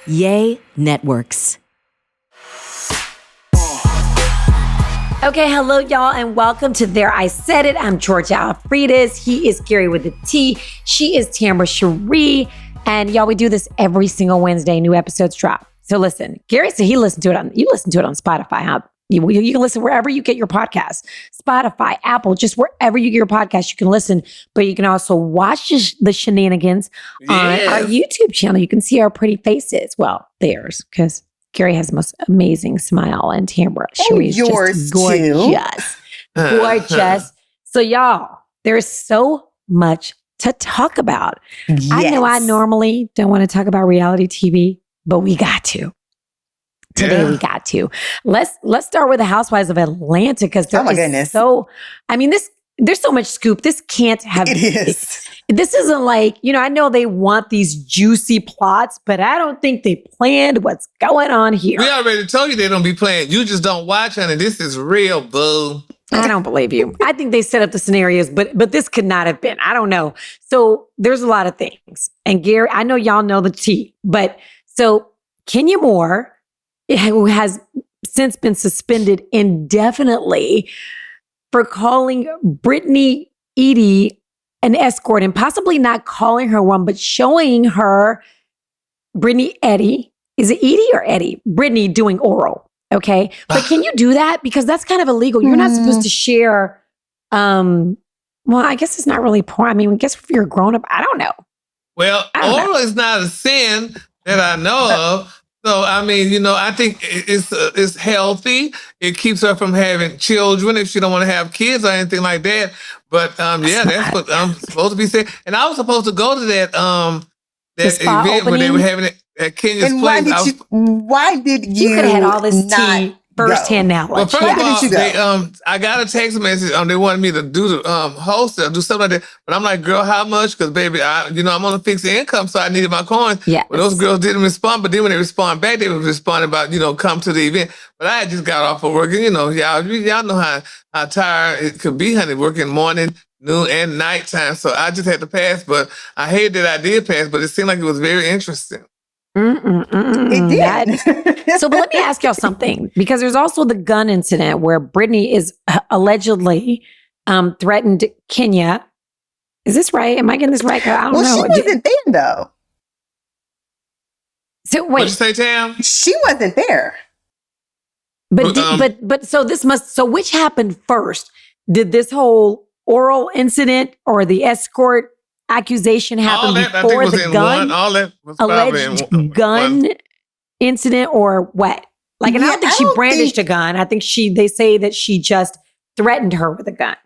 Yay Networks. Okay, hello, y'all, and welcome to There I Said It. I'm Georgia Alfredas. He is Gary with a T. She is Tamra Cherie. And y'all, we do this every single Wednesday. New episodes drop. So listen, Gary said you listen to it on Spotify, huh? You can listen wherever you get your podcasts. Spotify, Apple, just wherever you get your podcast, you can listen. But you can also watch the shenanigans on our YouTube channel. You can see our pretty faces. Well, theirs, because Gary has the most amazing smile, and Tamra, Cherie's just gorgeous. Gorgeous. So y'all, there's so much to talk about. Yes. I know I normally don't want to talk about reality TV, but we got to. Today we got to. Let's start with the Housewives of Atlanta, because there's so much scoop. This can't have. It is. This isn't like, I know they want these juicy plots, but I don't think they planned what's going on here. We already told you they don't be playing. You just don't watch, honey. This is real, boo. I don't believe you. I think they set up the scenarios, but this could not have been. I don't know. So there's a lot of things. And Gary, I know y'all know the tea, but so Kenya Moore, who has since been suspended indefinitely for calling Brittany Edie an escort, and possibly not calling her one, but showing her Brittany Edie. Is it Edie or Eddie? Brittany doing oral. Okay. But can you do that? Because that's kind of illegal. You're not supposed to share. Well, I guess it's not really porn. I mean, I guess if you're a grown up, I don't know. Well, oral is not a sin that I know of. So, I mean, I think it's healthy. It keeps her from having children if she don't want to have kids or anything like that. But that's what I'm supposed to be saying. And I was supposed to go to that event where they were having it at Kenya's place. Why did you could have had all this tea firsthand knowledge? Well, first of all, I got a text message. They wanted me to do the host or do something like that. But I'm like, girl, how much? Because baby, I'm on a fixed income, so I needed my coins. Yeah. Well, those girls didn't respond. But then when they respond back, they were responding about come to the event. But I had just got off of work, and y'all know how tired it could be, honey, working morning, noon, and nighttime. So I just had to pass. But I hate that I did pass. But it seemed like it was very interesting. It did. So, but let me ask y'all something, because there's also the gun incident where Brittany is allegedly threatened Kenya. Is this right? Am I getting this right? I don't know. She wasn't there, though. So wait, what'd you say, Tam? She wasn't there. But so which happened first? Did this whole oral incident or the escort accusation happened before the gun? Alleged gun incident, or what? Like, and I don't think she brandished a gun. I think they say that she just threatened her with a gun.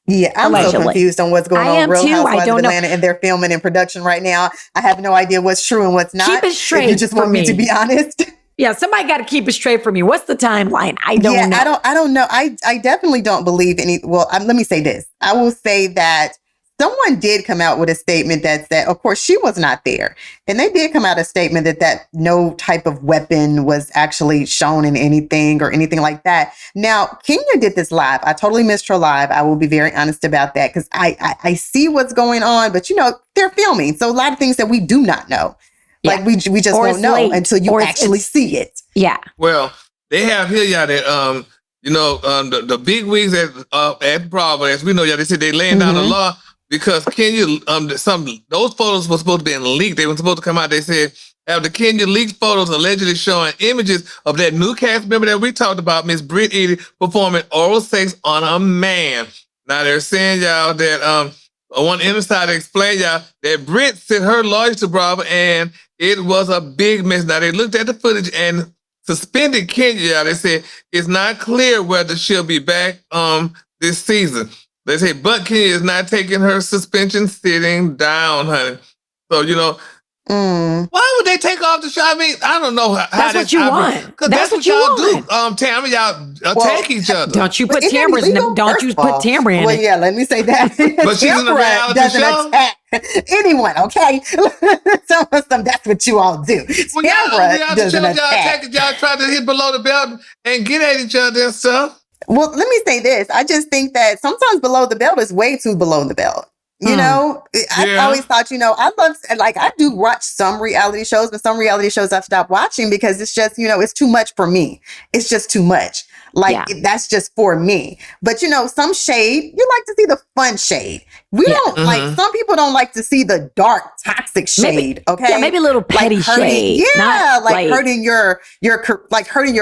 Yeah, I'm so confused on what's going on. Real Housewives of Atlanta, and they're filming in production right now. I have no idea what's true and what's not. Keep it straight. If you just want me to be honest. Yeah, somebody got to keep it straight for me. What's the timeline? I don't know. I don't know. I definitely don't believe any. Well, let me say this. I will say that someone did come out with a statement that said, of course, she was not there. And they did come out a statement that no type of weapon was actually shown in anything or anything like that. Now, Kenya did this live. I totally missed her live. I will be very honest about that, because I see what's going on, but they're filming. So a lot of things that we do not know. Yeah. Like we just don't know until you actually see it. Yeah. Well, they have here, that, the big wigs at Bravo, as we know, they said they laying down the law. Because Kenya, those photos were supposed to be leaked. They were supposed to come out. They said, after Kenya leaked photos allegedly showing images of that new cast member that we talked about, Miss Britt Edie, performing oral sex on a man. Now they're saying, y'all, that one insider explained, y'all, that Britt sent her lawyers to Bravo, and it was a big mess. Now they looked at the footage and suspended Kenya, y'all. They said it's not clear whether she'll be back this season. They say, but Kenya is not taking her suspension sitting down, honey. So, why would they take off the show? I mean, I don't know how that's what you want. Because that's what y'all do. Tamra, y'all attack each other. Don't you put Tamra in it. Well, yeah, let me say that. But she's in a reality show. Attack anyone, okay? That's what you all do. Well, y'all doesn't attack. Y'all try to hit below the belt and get at each other and stuff. Well, let me say this. I just think that sometimes below the belt is way too below the belt. You know, I always thought, I love, like, I do watch some reality shows, but some reality shows I've stopped watching because it's just, it's too much for me. It's just too much. Like, that's just for me. But, some shade, you like to see the fun shade. We don't like, some people don't like to see the dark, toxic shade. Okay. Yeah, maybe a little petty shade. Yeah. Like hurting your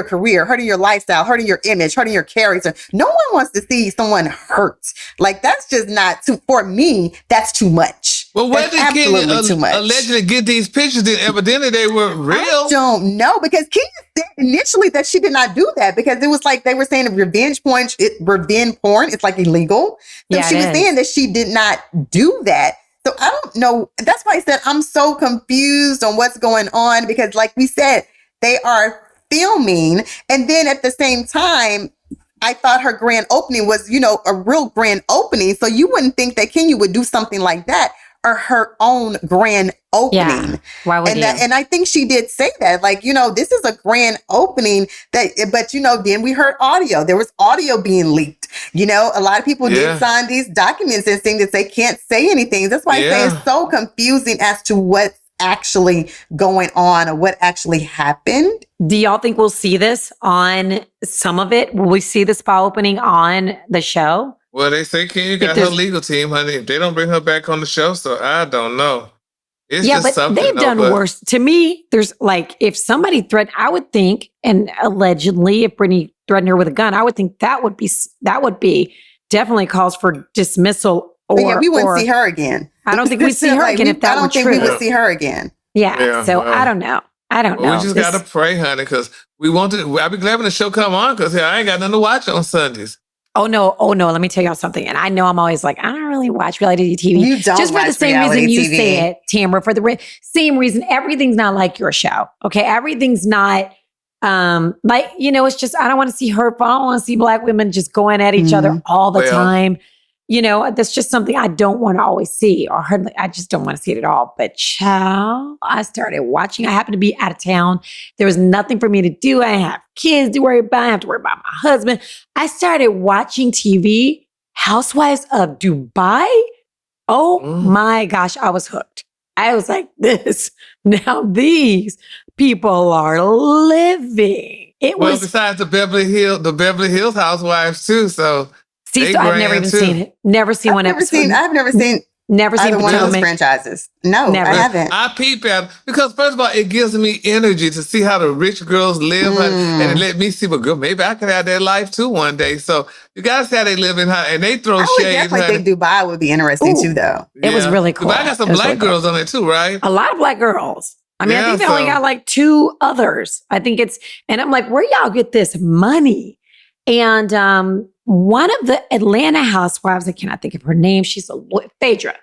career, hurting your lifestyle, hurting your image, hurting your character. No one wants to see someone hurt. Like, that's just not for me. That's too much. Well, where did Kenya too much. allegedly get these pictures? Then evidently they were real. I don't know, because Kenya said initially that she did not do that, because it was like they were saying revenge porn. It's like illegal. So she was saying that she did not do that. So I don't know. That's why I said I'm so confused on what's going on, because like we said, they are filming, and then at the same time, I thought her grand opening was, a real grand opening. So you wouldn't think that Kenya would do something like that, or her own grand opening. Yeah. Why would you? And I think she did say that, like, this is a grand opening but then we heard audio. There was audio being leaked. A lot of people did sign these documents and saying that they can't say anything. That's why I say it's so confusing as to what's actually going on or what actually happened. Do y'all think we'll see this on some of it? Will we see the spa opening on the show? Well, they say Kenya got her legal team, honey. If they don't bring her back on the show, so I don't know. It's just but something. They've done worse. To me, there's like, if somebody threatened, I would think, and allegedly, if Brittany threatened her with a gun, I would think that would be definitely calls for dismissal. Or we wouldn't see her again. I don't think we'd see her again if that were true. I don't think we would see her again. Yeah. So I don't know. I don't know. We just gotta pray, honey, because we want to. I'll be glad when the show come on, because I ain't got nothing to watch on Sundays. Oh no. Let me tell y'all something. And I know I'm always like, I don't really watch reality TV. You don't just for the same reason you say it, Tamara. For the same reason, everything's not like your show. Okay, everything's not like, it's just, I don't want to see hurtful. I don't want to see Black women just going at each other all the time. That's just something I don't want to always see, or hardly, I just don't want to see it at all. But child, I started watching. I happened to be out of town. There was nothing for me to do. I have kids to worry about. I have to worry about my husband. I started watching TV, Housewives of Dubai. Oh my gosh, I was hooked. I was like, now these people are living. Besides the Beverly Hills Housewives too, so. See, so I've never even seen it. Never seen one episode. I've never seen either one of those franchises. No, never. I haven't. I peep at because first of all, it gives me energy to see how the rich girls live, and let me see, girl, maybe I could have that life too one day. So you guys see how they live in how, and they throw shade. I definitely think Dubai would be interesting too, though. It was really cool. Dubai got some Black girls on it too, right? A lot of Black girls. I mean, I think they only got like 2 others. I think and I'm like, where y'all get this money? And one of the Atlanta housewives, I cannot think of her name. She's Phaedra.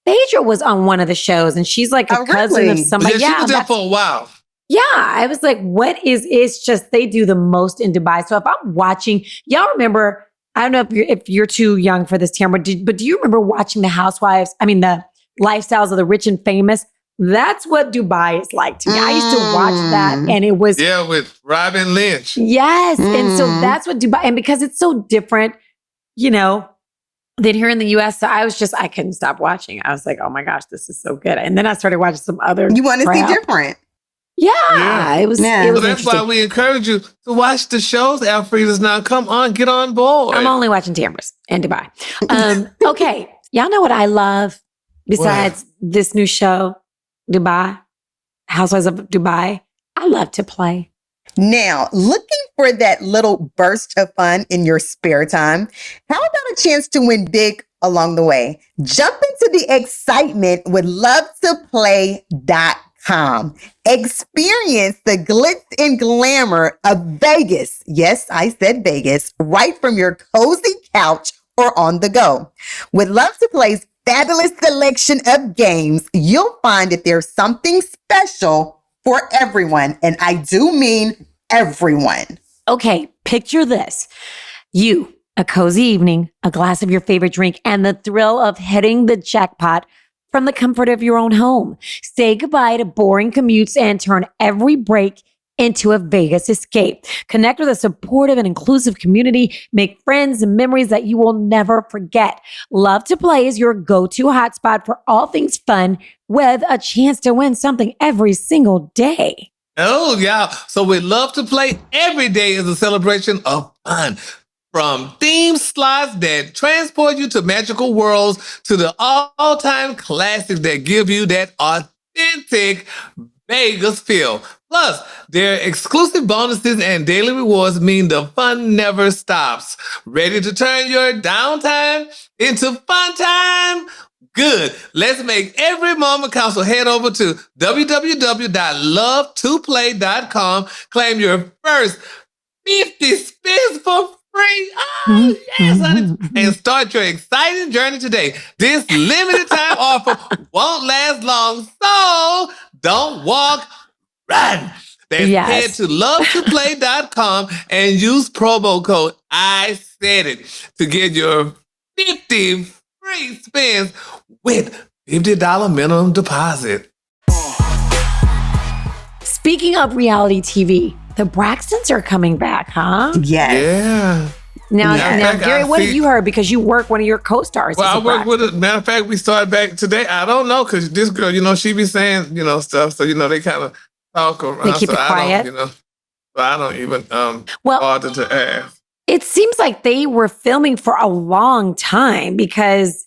Phaedra was on one of the shows, and she's like a cousin of somebody. Yeah, she was there for a while. Yeah, I was like, it's just they do the most in Dubai. So if I'm watching, y'all remember, I don't know if you're too young for this, Tamara, but do you remember watching the the lifestyles of the rich and famous? That's what Dubai is like to me. I used to watch that, and it was with Robin Lynch. Yes, and so that's what Dubai, and because it's so different, than here in the U.S. So I couldn't stop watching. I was like, oh my gosh, this is so good. And then I started watching some other. You want to see different? Yeah, it was. It was that's why we encourage you to watch the shows. Alfreda's now. Come on, get on board. I'm only watching Tamara's and Dubai. Okay, y'all know what I love besides this new show. Dubai, Housewives of Dubai. I love to play. Now, looking for that little burst of fun in your spare time, how about a chance to win big along the way? Jump into the excitement with LoveToPlay.com. Experience the glitz and glamour of Vegas. Yes, I said Vegas, right from your cozy couch or on the go. With Love to Play's fabulous selection of games, you'll find that there's something special for everyone. And I do mean everyone. Okay, picture this. You, a cozy evening, a glass of your favorite drink, and the thrill of hitting the jackpot from the comfort of your own home. Say goodbye to boring commutes and turn every break into a Vegas escape. Connect with a supportive and inclusive community. Make friends and memories that you will never forget. Love to Play is your go-to hotspot for all things fun with a chance to win something every single day. Oh, yeah. So we Love to Play, every day is a celebration of fun. From theme slots that transport you to magical worlds to the all-time classics that give you that authentic Vegas feel. Plus, their exclusive bonuses and daily rewards mean the fun never stops. Ready to turn your downtime into fun time? Good. Let's make every moment count. So head over to www.lovetoplay.com. Claim your first 50 spins for free. Oh, yes, honey. And start your exciting journey today. This limited time offer won't last long, so don't walk, run. Then head to lovetoplay.com and use promo code I said it to get your 50 free spins with $50 minimum deposit. Speaking of reality TV, the Braxtons are coming back, huh? Yes. Yeah. Now, fact, Gary, what have you heard? Because you work one of your co-stars. Well, I work with it. Matter of fact, we started back today. I don't know, because this girl, she be saying, stuff. So, they kind of talk around. They keep it quiet. So I don't even bother to ask. It seems like they were filming for a long time, because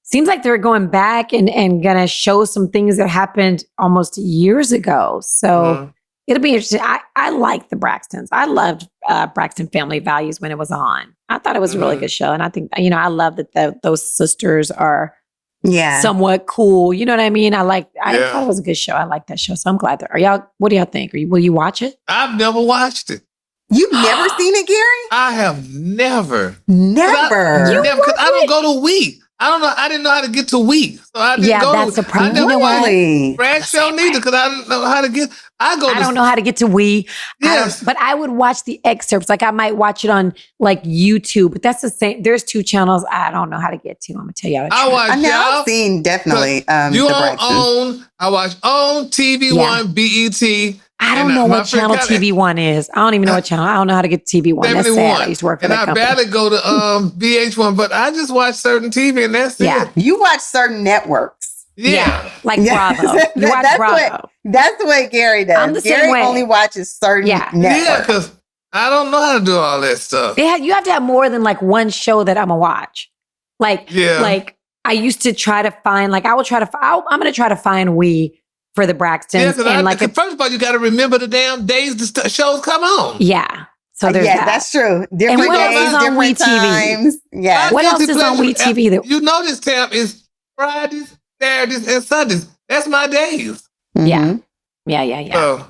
seems like they're going back and gonna show some things that happened almost years ago. So it'll be interesting. I like the Braxtons. I loved Braxton Family Values when it was on. I thought it was a really good show. And I think, I love that those sisters are somewhat cool. You know what I mean? I thought it was a good show. I like that show. So I'm glad what do y'all think? Will you watch it? I've never watched it. You've never seen it, Gary? I have never. Never. Because I don't go to Wii. I don't know. I didn't know how to get to Wii. So I didn't go that's to the problem. I never Really? Brad show neither, because I didn't know how to get. I don't know how to get to Wii. Yes. But I would watch the excerpts. Like I might watch it on like YouTube, but that's the same. There's 2 channels I don't know how to get to. I'm gonna tell you how to. I've seen definitely you the on I watch on TV One, BET. I don't know what channel TV One is. I don't even know what channel. I don't know how to get to TV One. That's sad. I used to work for that company. And I barely go to VH1, but I just watch certain TV, and that's it. You watch certain networks. Yeah. Like Bravo. You watch Bravo. That's the way Gary does. I'm the Gary same way. only watches certain networks. Yeah, because I don't know how to do all that stuff. You have to have more than like one show that I'm gonna watch. Like I used to try to find, I'm gonna try to find for the Braxtons. Yeah, first of all, you got to remember the damn days the shows come on. Yeah. So there's that. That's true. Different and what days, else is on different times. Yeah. What else is on Wii TV? You know this tab is Fridays, Saturdays, and Sundays. That's my days. Yeah. Yeah.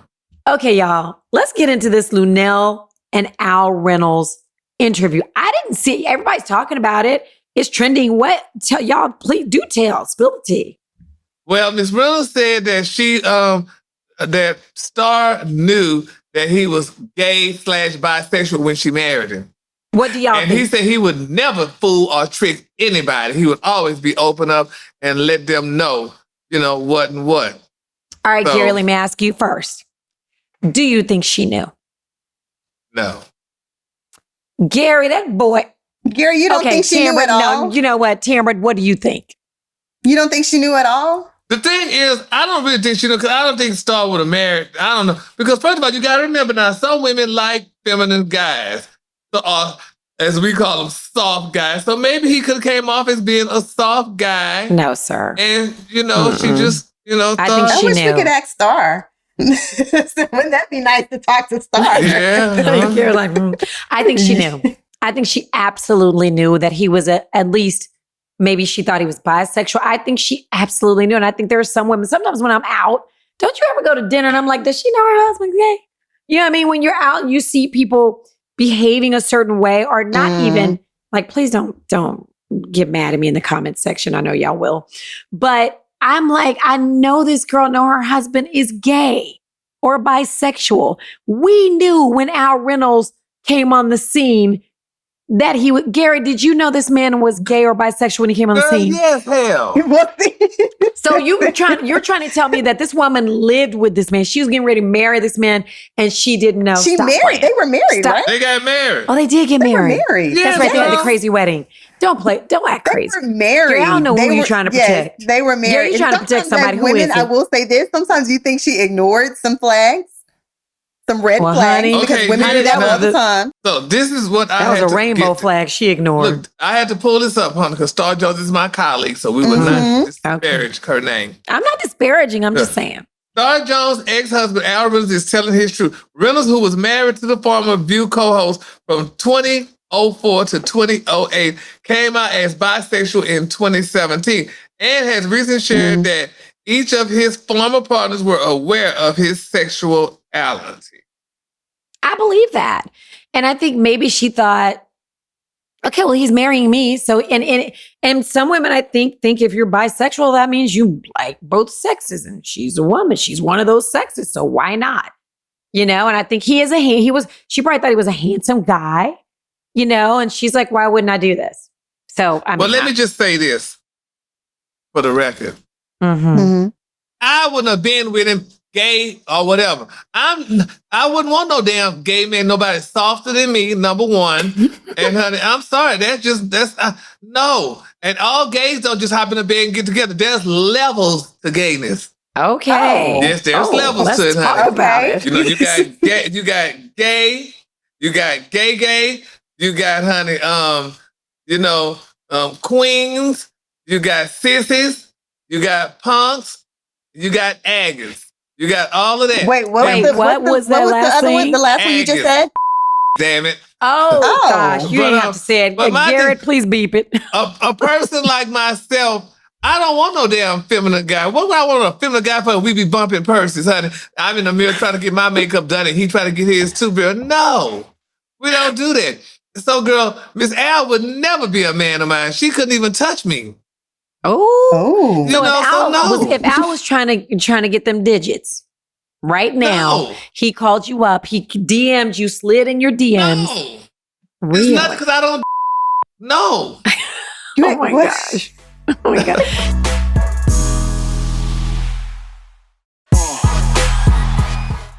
Okay, y'all. Let's get into this Lunell and Al Reynolds interview. I didn't see. Everybody's talking about it. It's trending. What? Y'all, please do tell. Spill the tea. Well, Miss Reynolds said that that Star knew that he was gay / bisexual when she married him. What do y'all think? And he said he would never fool or trick anybody. He would always be open up and let them know, what and what. All right, Gary, let me ask you first. Do you think she knew? No. Gary, that boy. Gary, you don't think she knew at all? No, you know what, Tamara, what do you think? You don't think she knew at all? The thing is, I don't really think she knew, because I don't think Star would have married. I don't know. Because first of all, you got to remember now, some women like feminine guys. So, as we call them, soft guys. So maybe he could have came off as being a soft guy. No, sir. And, she just, thought. I wish we could ask Star. Wouldn't that be nice to talk to Star? Yeah. You're like, I think she knew. I think she absolutely knew that he was at least... Maybe she thought he was bisexual. I think she absolutely knew. And I think there are some women, sometimes when I'm out, don't you ever go to dinner and I'm like, does she know her husband's gay? You know what I mean? When you're out and you see people behaving a certain way or not even, please don't get mad at me in the comments section. I know y'all will. But I'm like, I know this girl, her husband is gay or bisexual. We knew when Al Reynolds came on the scene that he would. Gary, did you know this man was gay or bisexual when he came on the Girl, scene? yes, hell. So you're trying to tell me that this woman lived with this man. She was getting ready to marry this man, and she didn't know. She Stop married. playing. They were married, Stop. right? They got married. Oh, they did get They were married. married. Yeah, That's right. They had the girl. crazy wedding. Don't act crazy. They were married. Girl, I don't know who They you're were- trying to yes, protect. they were married. Yeah, you're And trying to protect sometimes somebody as who women, isn't. I will say this. Sometimes you think she ignored some flags, some red Well, flags, honey, because Okay, women honey, do that that all the was- time. So this is what I That was had a to rainbow get. flag she ignored. Look, I had to pull this up, honey, because Star Jones is my colleague, so we would not disparage her name. I'm not disparaging. I'm just saying. Star Jones' ex-husband Al Reynolds is telling his truth. Reynolds, who was married to the former View co-host from 2004 to 2008, came out as bisexual in 2017 and has recently shared that each of his former partners were aware of his sexuality. I believe that. And I think maybe she thought, okay, well, he's marrying me. So, and some women, I think if you're bisexual, that means you like both sexes. And she's a woman. She's one of those sexes. So why not? And I think she probably thought he was a handsome guy, and she's like, why wouldn't I do this? So, Let me just say this for the record. Mhm. I wouldn't have been with him, gay or whatever. I wouldn't want no damn gay man, nobody softer than me, number one. And honey, I'm sorry, no. And all gays don't just hop in the bed and get together. There's levels to gayness. Okay. Yes, there's levels let's to it, talk honey. about it. You got gay, you got gay, you got gay, you got honey, queens, you got sissies, you got punks, you got aggers. You got all of that. Wait, what was the last other one? thing? The last one you just said? Damn it. Oh, gosh. You But, didn't have to say it. but my Garrett, thing- please beep it. A person like myself, I don't want no damn feminine guy. What would I want a feminine guy for? We be bumping purses, honey. I'm in the mirror trying to get my makeup done and he trying to get his too, girl. No, we don't do that. So, girl, Miss Al would never be a man of mine. She couldn't even touch me. Oh. You know, If Al was trying to get them digits right now, he called you up, he DM'd you, slid in your DMs. No. Really? It's not because I don't. No. Oh my gosh. Oh my God.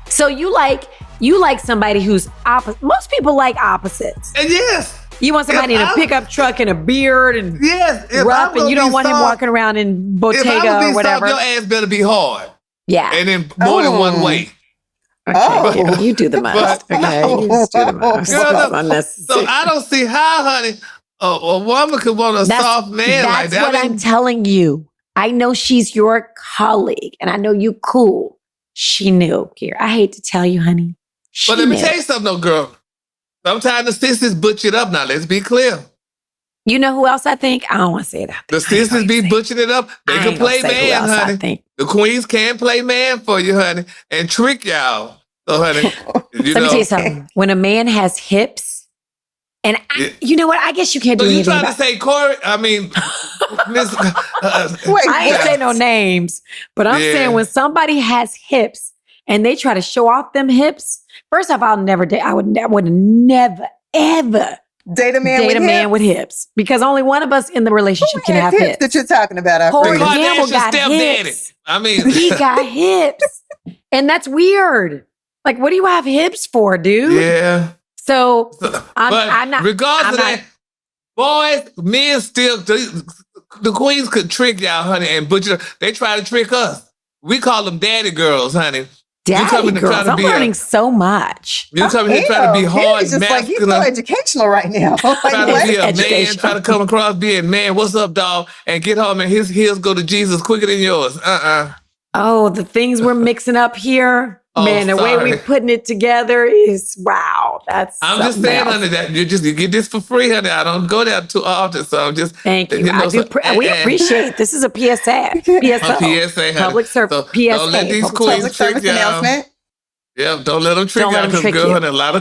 So you like somebody who's opposite. Most people like opposites. And yes. You want somebody in a pickup truck and a beard and rough, and you don't want him walking around in Bottega or whatever. Soft, your ass better be hard. Yeah. And in more than one way. Okay. Yeah, you do the most. Okay. You just do the most. Girl, That's no. unnecessary. So I don't see how, honey, a woman could want a soft man like that. That's what I'm telling you. I know she's your colleague, and I know you cool. She knew, Kier. I hate to tell you, honey. But let me tell you something, though, girl. Sometimes the sisters butcher it up. Now, let's be clear. You know who else I think? I don't want to say that. The sisters be butchering it up. They can play man, honey. The queens can play man for you, honey, and trick y'all. So, honey, Let me tell you something. When a man has hips, and you know what? I guess you can't do anything about it. So you trying to say Corey? I mean, Miss... I ain't say no names, but I'm saying when somebody has hips and they try to show off them hips, first off, I would never, ever date a man with hips because only one of us in the relationship can have hips. That you're talking about. Corey Gamble got hips. I mean, he got hips, and that's weird. Like, what do you have hips for, dude? Yeah. So I'm not. Regardless of that, boys, men still, the queens could trick y'all, honey, and butcher. They try to trick us. We call them daddy girls, honey. Daddy girls. I'm learning so much. You coming here trying to be hard, he's just masculine. like, he's so educational right now. Trying to be a man, trying to come across being man. What's up, dog? And get home and his heels go to Jesus quicker than yours. Oh, the things we're mixing up here. Man, the way we're putting it together is wow. I'm just saying, honey, that you get this for free, honey. I don't go there too often, so I'm just thank you. We appreciate this. Is a PSA. PSA, public service. So PSA. Don't let these queens trick y'all. Yeah, don't let them trick y'all. Because girl, honey, a lot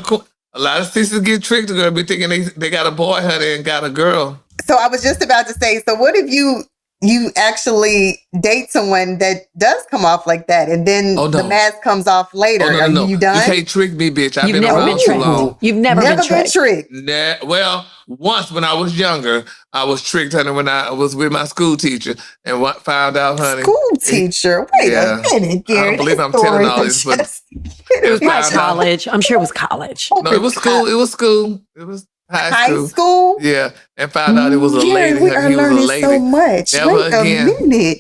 of sisters get tricked. Girl, be thinking they got a boy, honey, and got a girl. So I was just about to say. So what if you you actually date someone that does come off like that, and then the mask comes off later. Oh, no. Are you done? You can't trick me, bitch. I've You've been never around been too tricked. long. You've never been tricked. Well, once when I was younger, I was tricked, honey, when I was with my school teacher and found out, honey. School teacher? Wait a minute, Gary. I don't believe I'm telling all this, but it was probably college. I'm sure it was college. No, it was school. It was school. It was high school. Yeah, and found out it was a lady. We are learning so much. Wait a minute.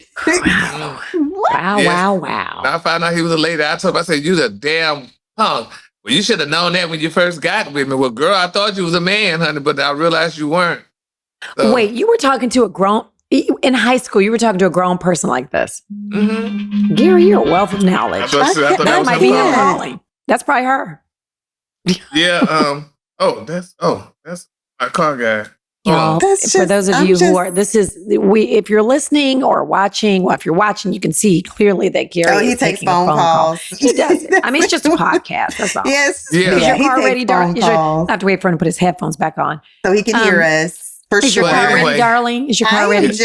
Wow. I found out he was a lady. I told him, I said, you the damn punk. Well, you should have known that when you first got with me. Well, girl, I thought you was a man, honey, but I realized you weren't. So. Wait, you were talking to in high school, you were talking to a grown person like this. Mm-hmm. Gary, you're a wealth of knowledge. I thought that might be him calling. That's probably her. Yeah, that's my car guy. Y'all, for those of you who are, if you're listening or watching, well, if you're watching, you can see clearly that Gary he is takes taking a phone call. He does it. I mean, it's just a podcast. That's all. Yes. Yeah. Is your car ready, darling? You should have to wait for him to put his headphones back on. So he can hear us. For is sure. Your car ready, darling? Is your car ready? It's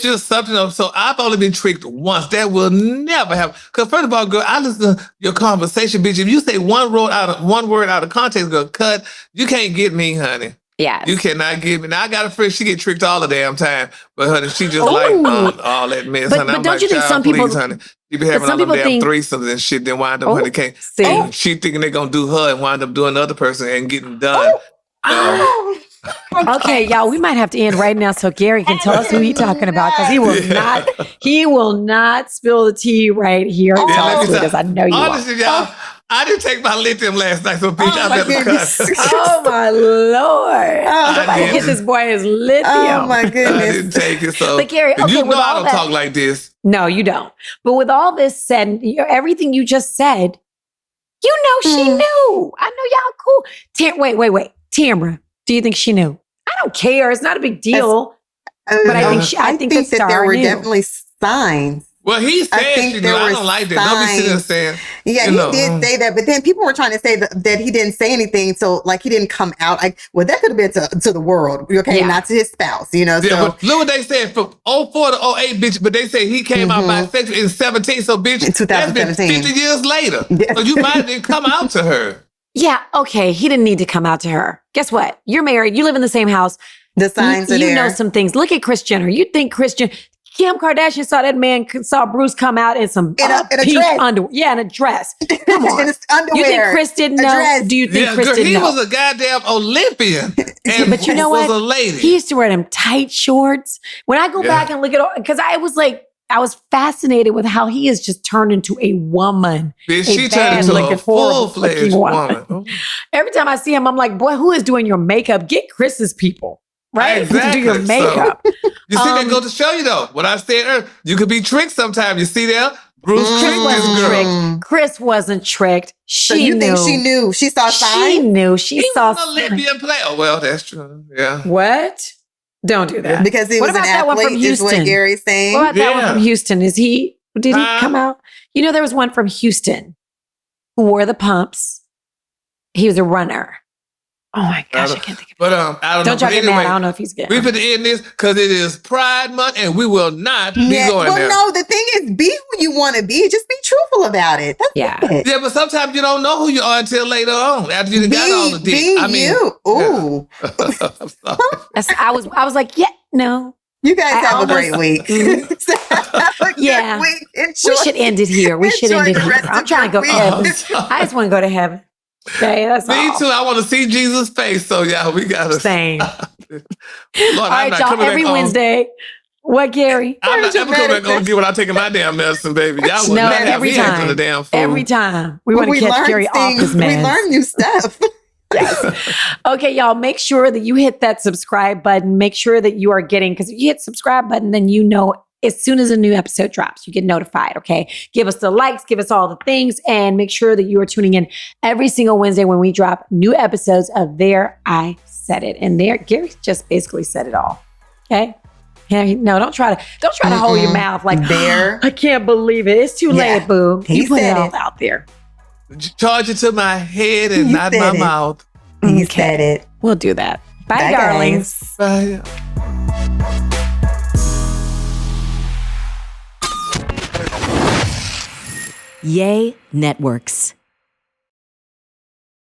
just something else. So I've only been tricked once. That will never happen. Because first of all, girl, I listen to your conversation, bitch. If you say one word out of context, girl, cut. You can't get me, honey. Yeah. You cannot get me. Now I got a friend, she get tricked all the damn time. But honey, she just like all that mess. But, honey. but I'm don't like, you think some people, honey, she be having all them damn threesomes and shit, then wind up, honey, can't. She thinking they gonna do her and wind up doing the other person and getting done. Okay, y'all, we might have to end right now so Gary can tell us who he's talking about, because he will not spill the tea right here and tell us because I know you honestly, y'all, I didn't take my lithium last night, so bitch, I better cut. Oh my Lord. I get this boy his lithium. Oh my goodness. I didn't take it, so. But Gary, okay, you know I don't that, talk like this. No, you don't. But with all this said, everything you just said, you know she knew. I know y'all cool. Wait. Tamra, do you think she knew? I don't care. It's not a big deal. But I think that there were definitely signs. Well, he said she knew. I don't like that. Don't be sitting there saying. Yeah, he did say that. But then people were trying to say that he didn't say anything. So, like, he didn't come out. Like, well, that could have been to the world, okay? Yeah. Not to his spouse, you know? Yeah, so, look what they said from 04 to 08, bitch. But they say he came out bisexual in 17. So, bitch, in 2017. That's been 50 years later. So, you might have didn't come out to her. Yeah, okay. He didn't need to come out to her. Guess what? You're married. You live in the same house. The signs are there. You know some things. Look at Kris Jenner. You think Kim Kardashian saw Bruce come out in some in a dress. Underwear. Yeah, in a dress. Come on. In underwear. You think Kris didn't know? Do you think Kris didn't know? He was a goddamn Olympian. And but you know what? Was a lady. He used to wear them tight shorts. When I go back and look at all, because I was fascinated with how he has just turned into a woman. Bitch, she turned into a full-fledged woman. Every time I see him, I'm like, boy, who is doing your makeup? Get Chris's people. Right? Exactly. Do your makeup. So, you see, that go to show you though. What I said earlier, you could be tricked sometimes. You see that? Bruce wasn't tricked. Kris wasn't tricked. She knew. Think she knew? She saw signs? She knew. She saw signs. He was an Olympian player. Well, that's true. Yeah. What? Don't do that. Because he was an athlete, is what Gary's saying. What about that one from Houston? Did he come out? You know, there was one from Houston who wore the pumps. He was a runner. Oh my gosh, I can't think of it. But I don't know. Don't y'all get mad. I don't know if he's good. We put end this because it is Pride Month and we will not be going there. Well, no, the thing is, be who you want to be. Just be truthful about it. That's it. Yeah, but sometimes you don't know who you are until later on, after you got all the dick. You. Ooh. Yeah. I was like, yeah, no. You guys have a great week. Yeah. We should end it here. We should end it here. I'm trying to go to heaven. I just want to go to heaven. Okay, that's Me all. too. I want to see Jesus' face. So yeah, we gotta. Same. Lord, all right, y'all. Every Wednesday. What, Gary? I'm not ever coming back on get without taking my damn medicine, baby. Y'all will not have me into the damn food. Every time. We want to catch Gary off his meds. We learn new stuff. Yes. Okay, y'all, make sure that you hit that subscribe button. Make sure that you are getting, because if you hit subscribe button, then you know as soon as a new episode drops, you get notified, okay? Give us the likes, give us all the things, and make sure that you are tuning in every single Wednesday when we drop new episodes of There I Said It. And there, Gary just basically said it all, okay? Yeah, no, don't try to hold your mouth like, there. I can't believe it. It's too late, boo. You put it all out there. Charge it to my head and not my mouth. He said it. We'll do that. Bye, darlings. Bye. Yay Networks.